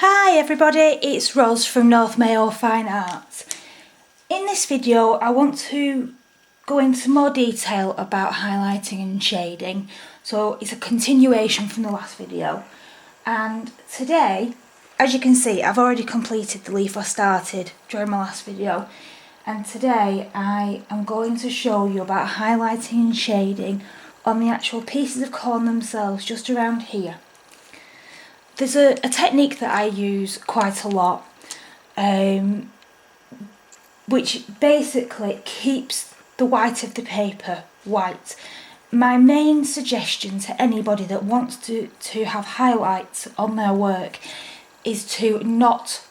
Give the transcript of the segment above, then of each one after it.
Hi everybody, it's Ros from North Mayo Fine Arts. In this video I want to go into more detail about highlighting and shading, so it's a continuation from the last video. And today, as you can see, I've already completed the leaf I started during my last video, and today I am going to show you about highlighting and shading on the actual pieces of corn themselves, just around here. There's a technique that I use quite a lot, which basically keeps the white of the paper white. My main suggestion to anybody that wants to have highlights on their work is to not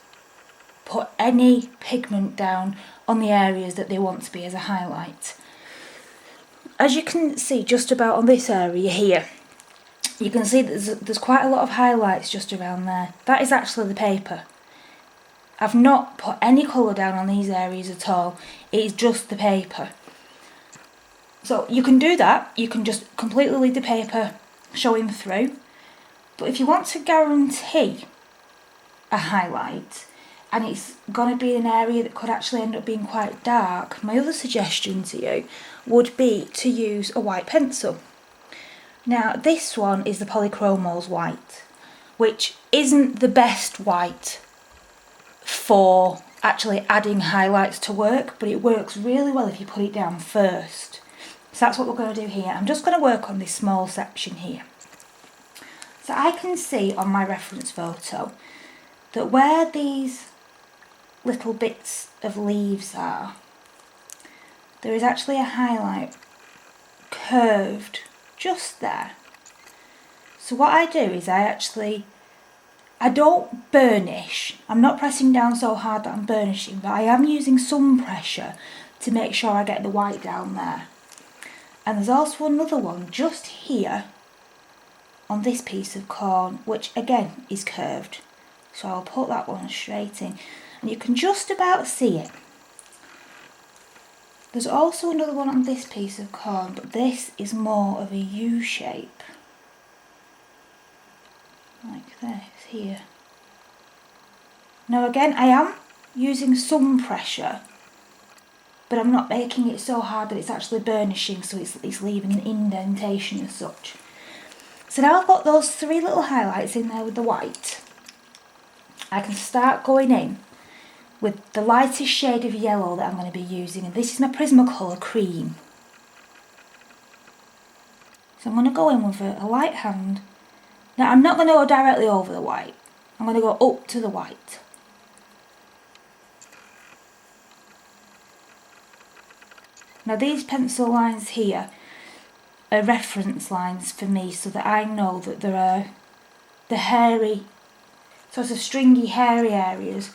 put any pigment down on the areas that they want to be as a highlight. As you can see just about on this area here, you can see that there's quite a lot of highlights just around there. That is actually the paper. I've not put any colour down on these areas at all. It is just the paper. So you can do that. You can just completely leave the paper showing through. But if you want to guarantee a highlight, and it's going to be an area that could actually end up being quite dark, my other suggestion to you would be to use a white pencil. Now this one is the Polychromos white, which isn't the best white for actually adding highlights to work, but it works really well if you put it down first. So that's what we're going to do here. I'm just going to work on this small section here. So I can see on my reference photo that where these little bits of leaves are, there is actually a highlight curved just there. So what I do is I don't burnish. I'm not pressing down so hard that I'm burnishing, but I am using some pressure to make sure I get the white down there. And there's also another one just here on this piece of corn, which again is curved. So I'll put that one straight in, and you can just about see it. There's also another one on this piece of corn, but this is more of a U shape. Like this here. Now again, I am using some pressure, but I'm not making it so hard that it's actually burnishing, so it's leaving an indentation as such. So now I've got those three little highlights in there with the white. I can start going in with the lightest shade of yellow that I'm going to be using, and this is my Prismacolor Cream. So I'm going to go in with a light hand. Now I'm not going to go directly over the white, I'm going to go up to the white. Now these pencil lines here are reference lines for me, so that I know that there are the hairy, sort of stringy hairy areas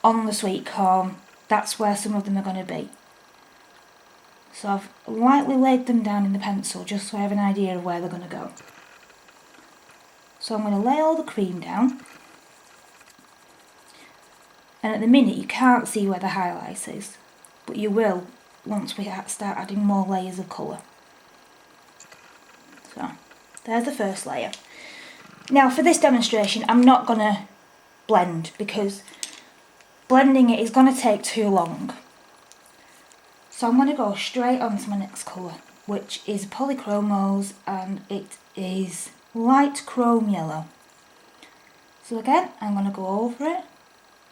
on the sweet corn. That's where some of them are going to be. So I've lightly laid them down in the pencil just so I have an idea of where they're going to go. So I'm going to lay all the cream down, and at the minute you can't see where the highlight is, but you will once we start adding more layers of colour. So there's the first layer. Now for this demonstration I'm not going to blend, because blending it is going to take too long. So I'm going to go straight on to my next colour, which is Polychromos, and it is light chrome yellow. So again, I'm going to go over it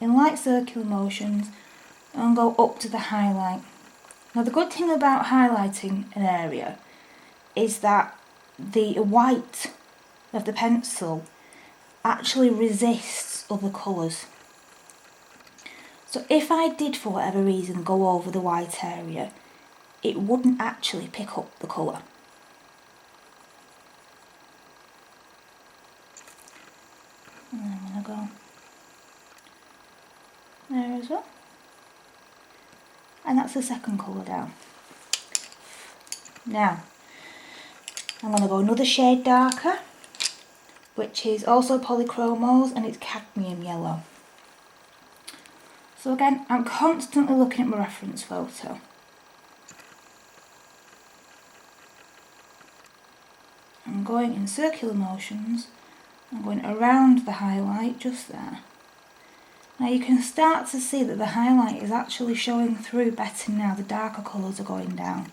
in light circular motions and go up to the highlight. Now the good thing about highlighting an area is that the white of the pencil actually resists other colours. So if I did for whatever reason go over the white area, it wouldn't actually pick up the colour. And then I'm going to go there as well. And that's the second colour down. Now, I'm going to go another shade darker, which is also Polychromos, and it's cadmium yellow. So again, I'm constantly looking at my reference photo. I'm going in circular motions I'm going around the highlight just there. Now you can start to see that the highlight is actually showing through better now, the darker colours are going down.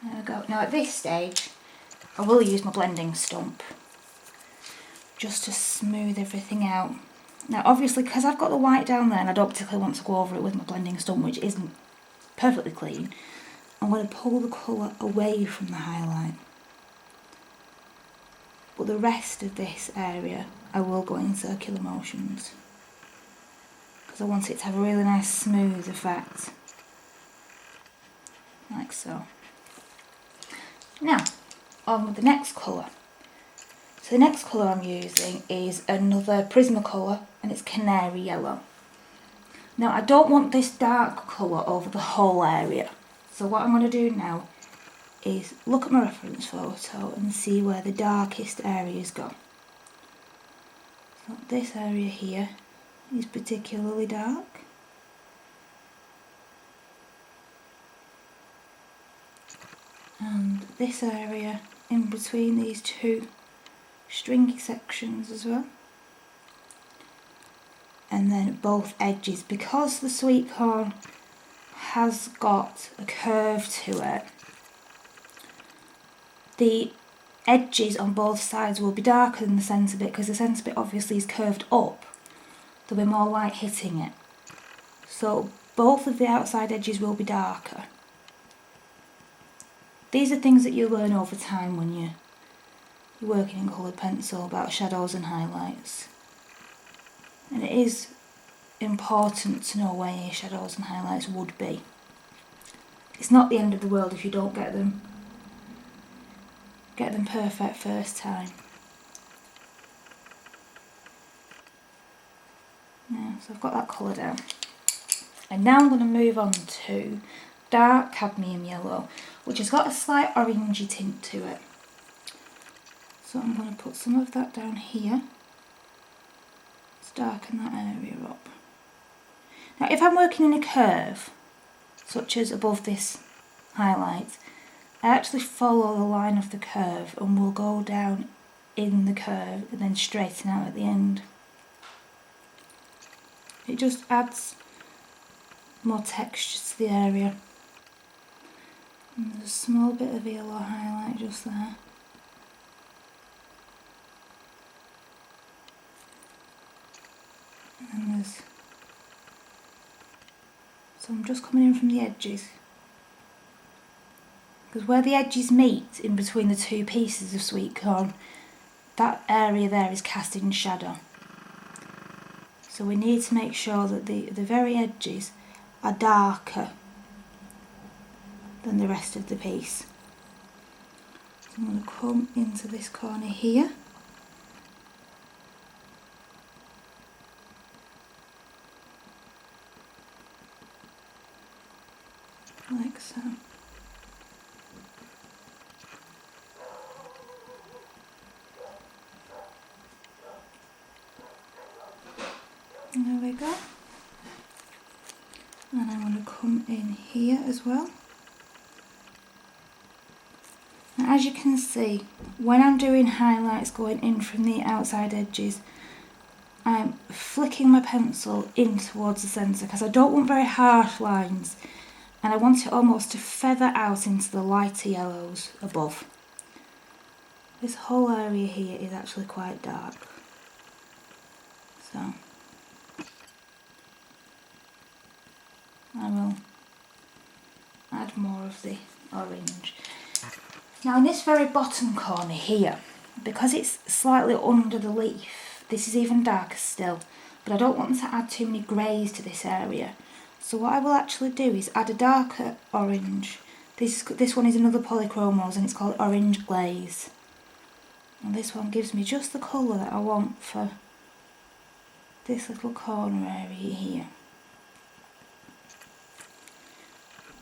There we go. Now at this stage, I will use my blending stump just to smooth everything out. Now obviously, because I've got the white down there and I don't particularly want to go over it with my blending stump, which isn't perfectly clean, I'm going to pull the colour away from the highlight. But the rest of this area I will go in circular motions, because I want it to have a really nice smooth effect. Like so. Now, on with the next colour. So the next colour I'm using is another Prismacolor, and it's Canary Yellow. Now I don't want this dark colour over the whole area. So what I'm going to do now is look at my reference photo and see where the darkest areas go. So this area here is particularly dark. And this area in between these two stringy sections as well. And then both edges, because the sweet corn has got a curve to it, the edges on both sides will be darker than the centre bit, because the centre bit obviously is curved up. There'll be more light hitting it. So both of the outside edges will be darker. These are things that you learn over time when you're working in coloured pencil about shadows and highlights. And it is important to know where your shadows and highlights would be. It's not the end of the world if you don't get them perfect first time. Now, so I've got that colour down. And now I'm going to move on to dark cadmium yellow, which has got a slight orangey tint to it. So I'm going to put some of that down here. Let's darken that area up. Now if I'm working in a curve, such as above this highlight, I actually follow the line of the curve and will go down in the curve and then straighten out at the end. It just adds more texture to the area. And there's a small bit of yellow highlight just there. And there's some just coming in from the edges. Because where the edges meet in between the two pieces of sweet corn, that area there is cast in shadow. So we need to make sure that the very edges are darker than the rest of the piece. So I'm going to come into this corner here. Like so. There we go. And I'm going to come in here as well. Now, as you can see, when I'm doing highlights going in from the outside edges, I'm flicking my pencil in towards the centre because I don't want very harsh lines, and I want it almost to feather out into the lighter yellows above. This whole area here is actually quite dark. So I will add more of the orange. Now in this very bottom corner here, because it's slightly under the leaf, this is even darker still, but I don't want to add too many greys to this area. So what I will actually do is add a darker orange. This one is another Polychrome Rose and it's called Orange Glaze. And this one gives me just the colour that I want for this little corner area here.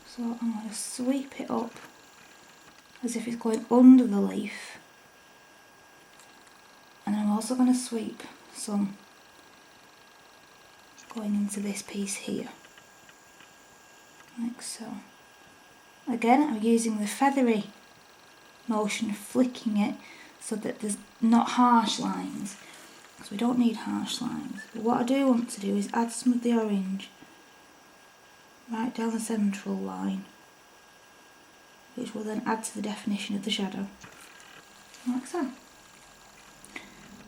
So I'm going to sweep it up as if it's going under the leaf. And I'm also going to sweep some going into this piece here, like so. Again, I'm using the feathery motion, flicking it so that there's not harsh lines, because we don't need harsh lines. But what I do want to do is add some of the orange right down the central line, which will then add to the definition of the shadow, like so.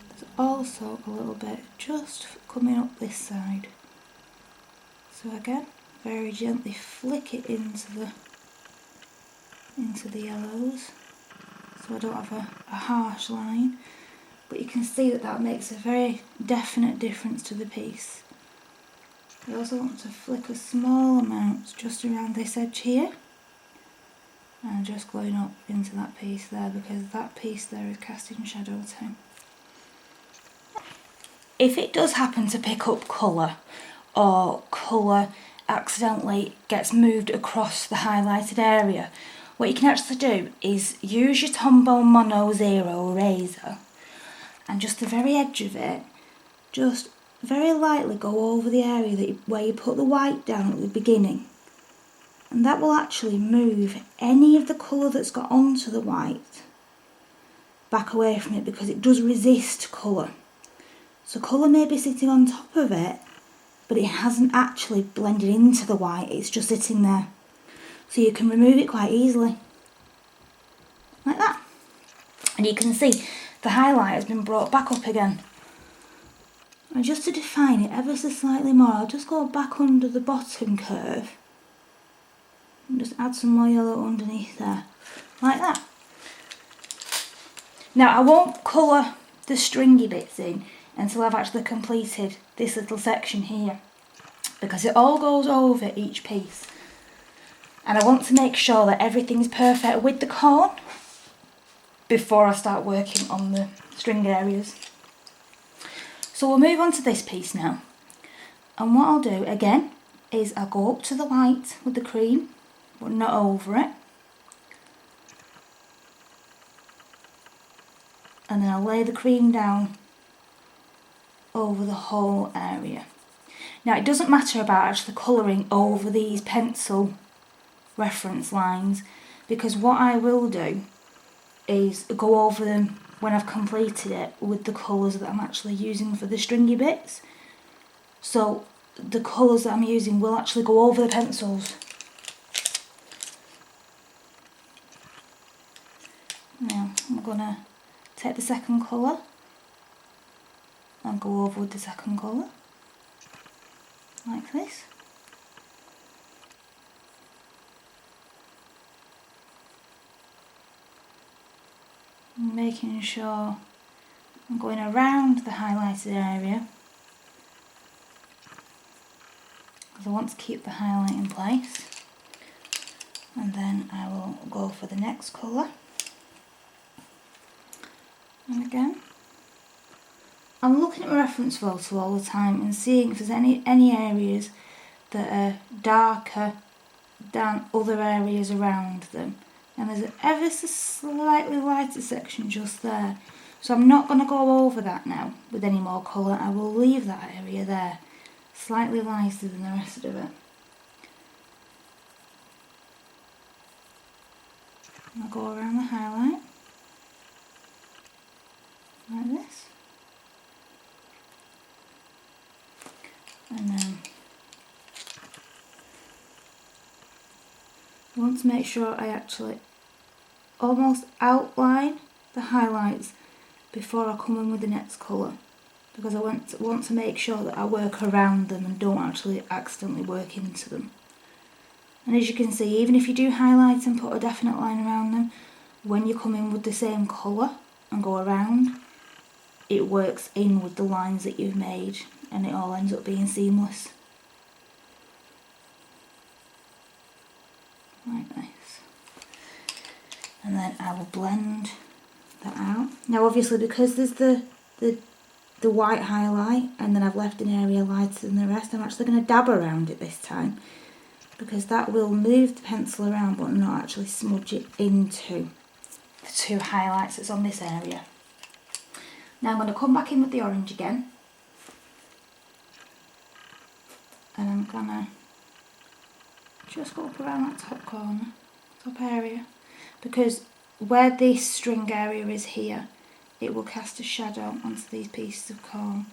There's also a little bit just coming up this side. So again, very gently flick it into the yellows, so I don't have a harsh line. But you can see that that makes a very definite difference to the piece. I also want to flick a small amount just around this edge here, and just going up into that piece there, because that piece there is casting shadow too. If it does happen to pick up colour, or colour accidentally gets moved across the highlighted area, what you can actually do is use your Tombow Mono Zero eraser, and just the very edge of it, just very lightly go over the area where you put the white down at the beginning, and that will actually move any of the colour that's got onto the white back away from it, because it does resist colour. So colour may be sitting on top of it, but it hasn't actually blended into the white, it's just sitting there. So you can remove it quite easily, like that. And you can see the highlight has been brought back up again. And just to define it ever so slightly more, I'll just go back under the bottom curve and just add some more yellow underneath there, like that. Now I won't colour the stringy bits in until I've actually completed this little section here, because it all goes over each piece, and I want to make sure that everything's perfect with the corn before I start working on the string areas. So we'll move on to this piece now, and what I'll do again is I'll go up to the white with the cream, but not over it, and then I'll lay the cream down over the whole area. Now it doesn't matter about actually colouring over these pencil reference lines, because what I will do is go over them when I've completed it with the colours that I'm actually using for the stringy bits. So the colours that I'm using will actually go over the pencils. Now I'm going to take the second colour and go over with the second colour, like this. Making sure I'm going around the highlighted area, because I want to keep the highlight in place. And then I will go for the next colour. And again, I'm looking at my reference photo all the time and seeing if there's any areas that are darker than other areas around them. And there's an ever so slightly lighter section just there. So I'm not going to go over that now with any more colour. I will leave that area there, slightly lighter than the rest of it. And I'll go around the highlight, like this. And then I want to make sure I actually almost outline the highlights before I come in with the next colour, because I want to make sure that I work around them and don't actually accidentally work into them. And as you can see, even if you do highlight and put a definite line around them, when you come in with the same colour and go around, it works in with the lines that you've made, and it all ends up being seamless. Like this. And then I will blend that out. Now obviously, because there's the white highlight and then I've left an area lighter than the rest, I'm actually going to dab around it this time, because that will move the pencil around but not actually smudge it into the two highlights that's on this area. Now I'm going to come back in with the orange again, and I'm going to just go up around that top corner, top area, because where this string area is here, it will cast a shadow onto these pieces of corn.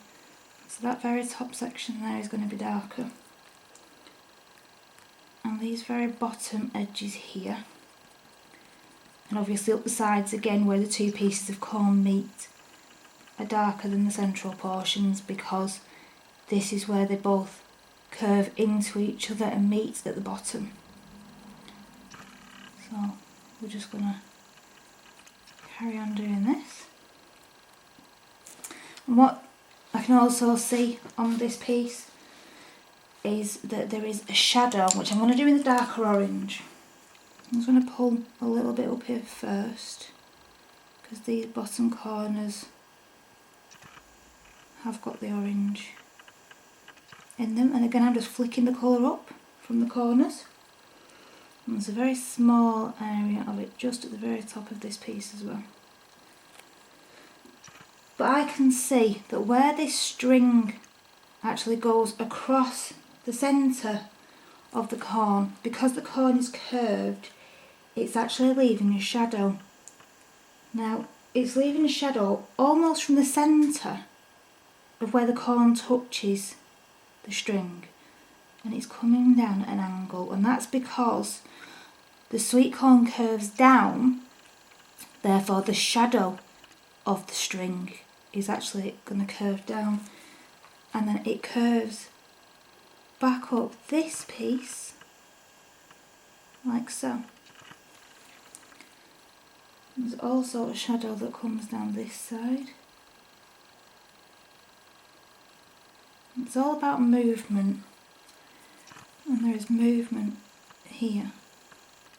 So that very top section there is going to be darker. And these very bottom edges here, and obviously up the sides again where the two pieces of corn meet, are darker than the central portions, because this is where they both curve into each other and meet at the bottom. So we're just going to carry on doing this. And what I can also see on this piece is that there is a shadow, which I'm going to do in the darker orange. I'm just going to pull a little bit up here first, because these bottom corners have got the orange in them, and again I'm just flicking the colour up from the corners, and there's a very small area of it just at the very top of this piece as well. But I can see that where this string actually goes across the centre of the corn, because the corn is curved, it's actually leaving a shadow. Now it's leaving a shadow almost from the centre of where the corn touches the string, and it's coming down at an angle, and that's because the sweet corn curves down, therefore the shadow of the string is actually going to curve down, and then it curves back up this piece like so. There's also a shadow that comes down this side. It's all about movement, and there is movement here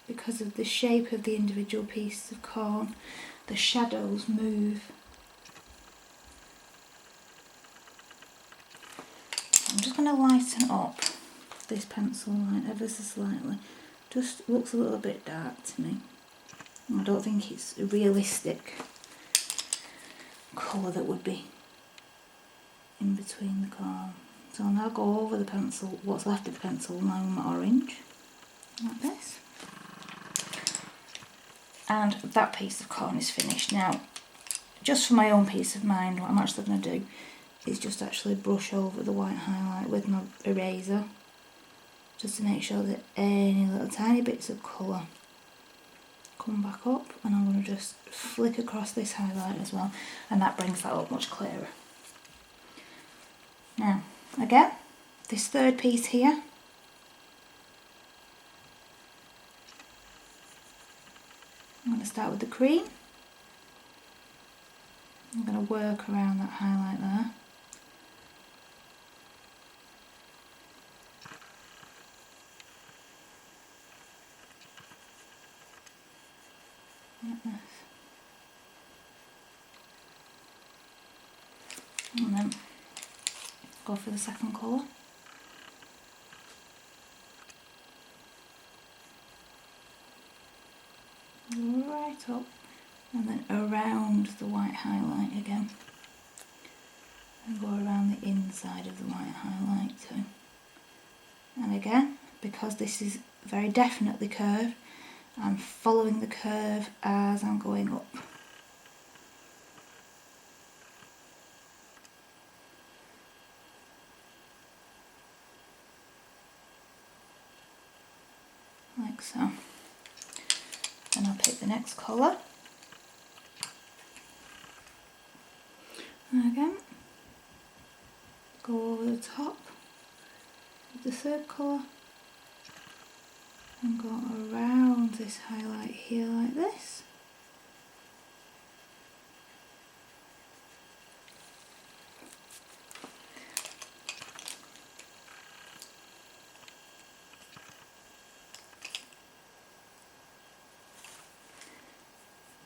because of the shape of the individual pieces of corn. The shadows move. I'm just going to lighten up this pencil line ever so slightly. Just looks a little bit dark to me. I don't think it's a realistic colour that would be in between the corn. So I'll now go over the pencil, what's left of the pencil, now with my orange, like this. And that piece of corn is finished. Now, just for my own peace of mind, what I'm actually going to do is just actually brush over the white highlight with my eraser, just to make sure that any little tiny bits of colour come back up, and I'm going to just flick across this highlight as well, and that brings that up much clearer. Now, again, this third piece here, I'm going to start with the cream. I'm going to work around that highlight there. Like this. And then go for the second colour. Right up, and then around the white highlight again, and go around the inside of the white highlight too. And again, because this is very definitely curved, I'm following the curve as I'm going up. Like so. And I'll pick the next colour. And again, go over the top with the third colour and go around this highlight here like this.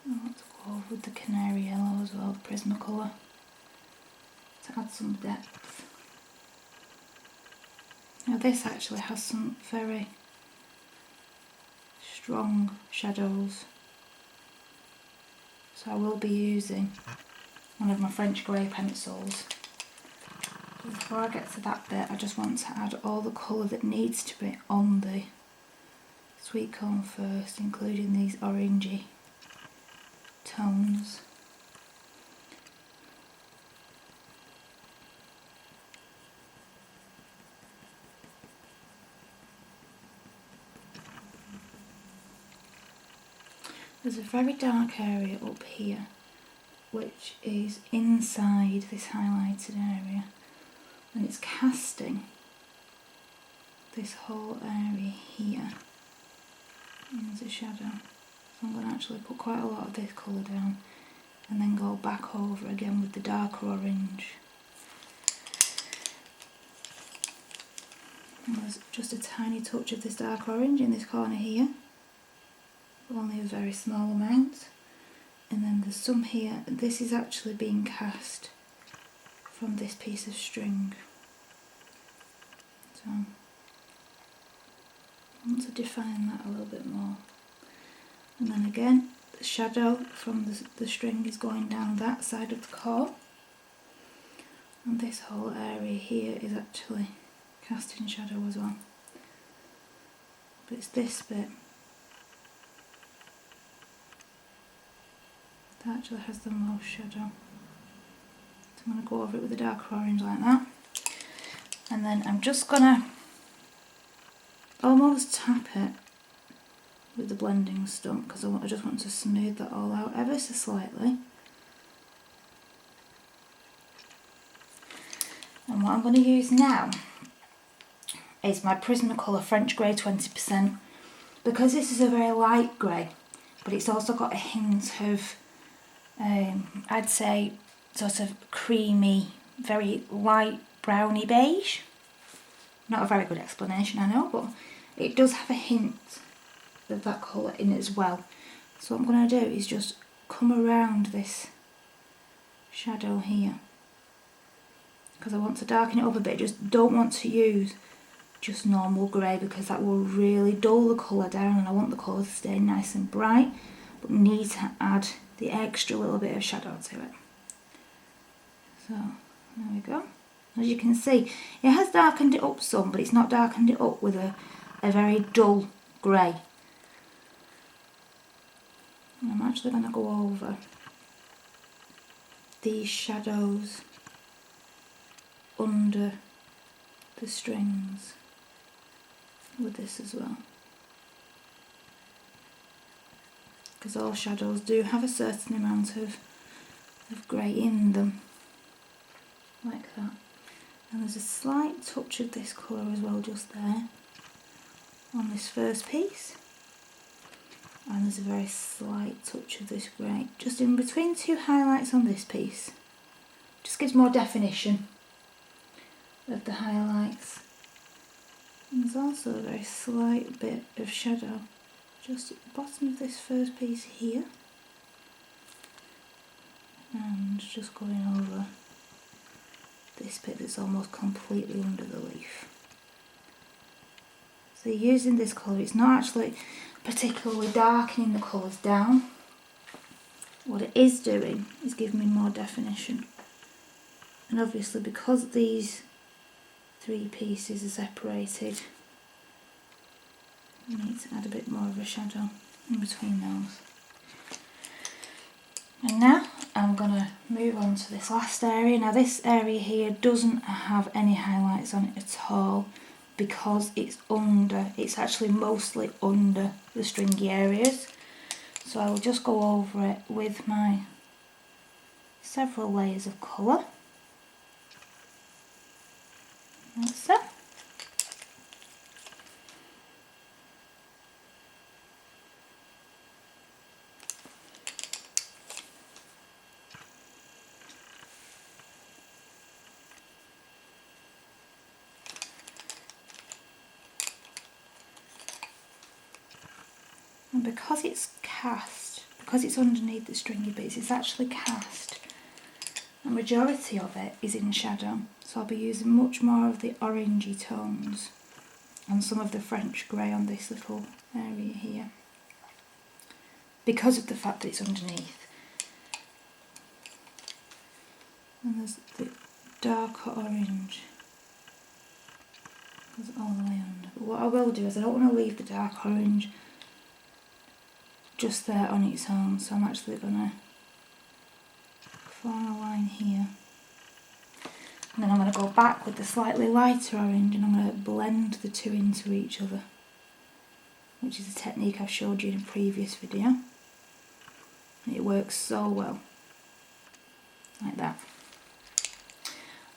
I want to go over with the canary yellow as well, the Prismacolor, to add some depth. Now this actually has some very strong shadows So I will be using one of my French grey pencils. Before I get to that bit, I just want to add all the colour that needs to be on the sweet corn first, including these orangey tones. There's a very dark area up here which is inside this highlighted area, and it's casting this whole area here as a shadow. So I'm going to actually put quite a lot of this colour down and then go back over again with the darker orange. And there's just a tiny touch of this dark orange in this corner here, but only a very small amount. And then there's some here. This is actually being cast from this piece of string. So I want to define that a little bit more. And then again, the shadow from the string is going down that side of the core. And this whole area here is actually casting shadow as well. But it's this bit that actually has the most shadow. So I'm going to go over it with a dark orange like that. And then I'm just going to almost tap it with the blending stump, because I just want to smooth that all out ever so slightly. And what I'm going to use now is my Prismacolor French Grey 20%, because this is a very light grey, but it's also got a hint of I'd say sort of creamy, very light browny beige. Not a very good explanation, I know, but it does have a hint of that colour in it as well. So what I'm going to do is just come around this shadow here, because I want to darken it up a bit. Just don't want to use just normal grey, because that will really dull the colour down, and I want the colour to stay nice and bright, but need to add the extra little bit of shadow to it. So there we go. As you can see, it has darkened it up some, but it's not darkened it up with a very dull grey. And I'm actually going to go over these shadows under the strings with this as well, because all shadows do have a certain amount of grey in them, like that. And there's a slight touch of this colour as well just there on this first piece, and there's a very slight touch of this grey just in between two highlights on this piece. Just gives more definition of the highlights. And there's also a very slight bit of shadow just at the bottom of this first piece here, and just going over this bit that's almost completely under the leaf. So using this colour, it's not actually particularly darkening the colours down. What it is doing is giving me more definition. And obviously, because these three pieces are separated, you need to add a bit more of a shadow in between those. And now I'm going to move on to this last area. Now this area here doesn't have any highlights on it at all, because it's actually mostly under the stringy areas. So I will just go over it with my several layers of colour. Like so. And because it's cast, because it's underneath the stringy bits, it's actually cast. The majority of it is in shadow, so I'll be using much more of the orangey tones and some of the French grey on this little area here, because of the fact that it's underneath. And there's the darker orange goes all the way under. But what I will do is I don't want to leave the dark orange just there on its own, so I'm actually going to form a line here. And then I'm going to go back with the slightly lighter orange and I'm going to blend the two into each other, which is a technique I've showed you in a previous video. It works so well, like that.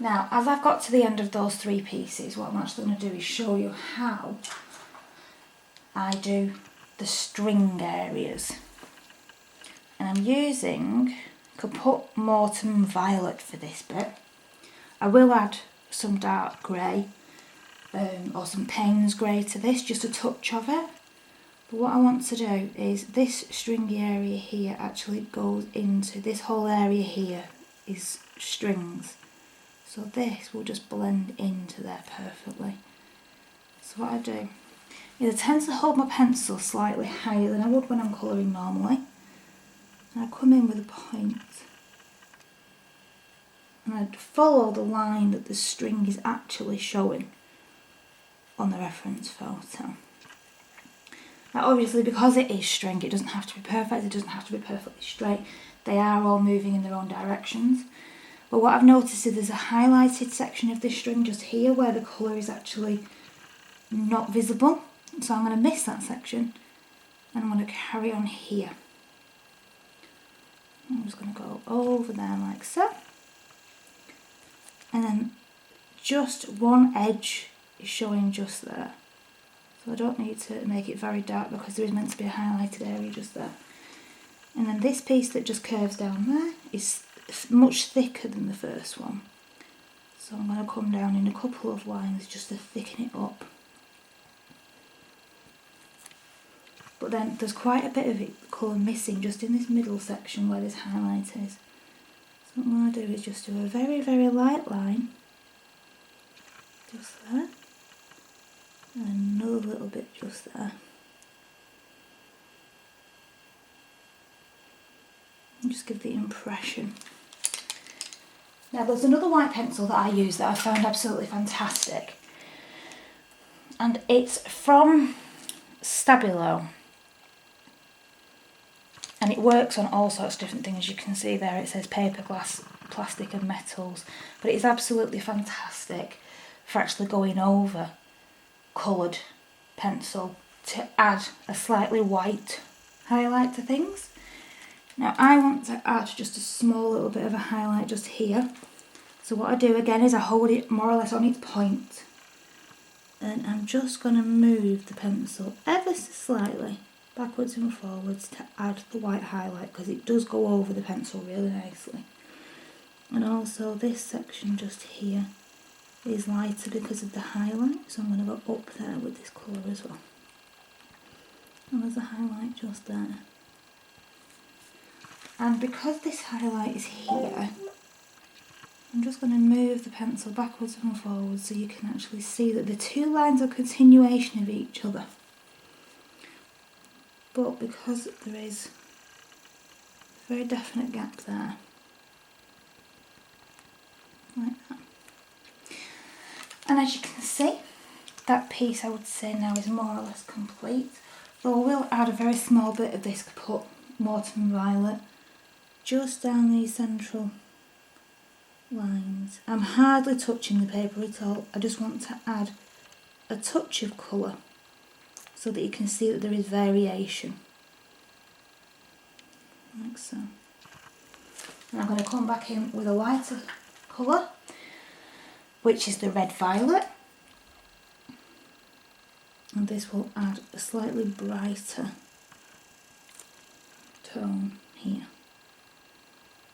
Now, as I've got to the end of those three pieces, what I'm actually going to do is show you how I do the string areas. And I'm using Caput Mortem Violet for this bit. I will add some dark grey or some Payne's grey to this, just a touch of it. But what I want to do is this stringy area here actually goes into, this whole area here is strings. So this will just blend into there perfectly. So what I do is I tend to hold my pencil slightly higher than I would when I'm colouring normally. And I come in with a point. And I'd follow the line that the string is actually showing on the reference photo. Now obviously because it is string, it doesn't have to be perfect, it doesn't have to be perfectly straight. They are all moving in their own directions. But what I've noticed is there's a highlighted section of this string just here where the colour is actually not visible. So I'm going to miss that section and I'm going to carry on here. I'm just going to go over there like so. And then just one edge is showing just there. So I don't need to make it very dark because there is meant to be a highlighted area just there. And then this piece that just curves down there is much thicker than the first one. So I'm going to come down in a couple of lines just to thicken it up. But then there's quite a bit of colour missing just in this middle section where this highlight is. So what I'm going to do is just do a very, very light line, just there, and another little bit just there. And just give the impression. Now there's another white pencil that I use that I found absolutely fantastic. And it's from Stabilo. And it works on all sorts of different things. You can see there it says paper, glass, plastic and metals. But it is absolutely fantastic for actually going over coloured pencil to add a slightly white highlight to things. Now I want to add just a small little bit of a highlight just here. So what I do again is I hold it more or less on its point. And I'm just going to move the pencil ever so slightly backwards and forwards to add the white highlight because it does go over the pencil really nicely. And also this section just here is lighter because of the highlight, so I'm going to go up there with this colour as well. And there's a highlight just there. And because this highlight is here, I'm just going to move the pencil backwards and forwards so you can actually see that the two lines are a continuation of each other. But because there is a very definite gap there, like that. And as you can see, that piece I would say now is more or less complete. Though I will add a very small bit of this Caput Mortem Violet just down these central lines. I'm hardly touching the paper at all. I just want to add a touch of colour so that you can see that there is variation. Like so. And I'm going to come back in with a lighter colour, which is the red violet. And this will add a slightly brighter tone here.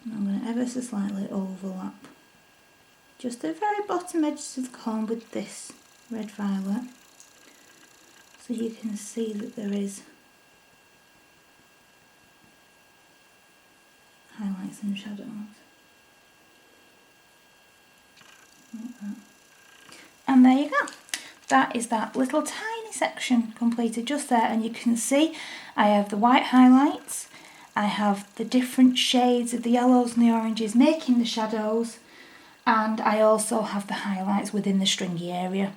And I'm going to ever so slightly overlap just the very bottom edges of the cone with this red violet, so you can see that there is highlights and shadows. Like that. And there you go. That is that little tiny section completed just there, and you can see I have the white highlights, I have the different shades of the yellows and the oranges making the shadows, and I also have the highlights within the stringy area.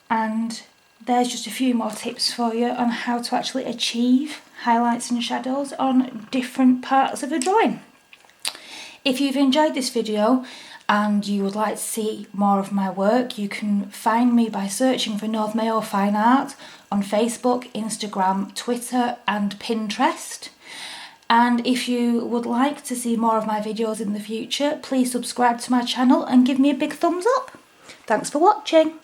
And there's just a few more tips for you on how to actually achieve highlights and shadows on different parts of a drawing. If you've enjoyed this video and you would like to see more of my work, you can find me by searching for North Mayo Fine Art on Facebook, Instagram, Twitter and Pinterest. And if you would like to see more of my videos in the future, please subscribe to my channel and give me a big thumbs up. Thanks for watching.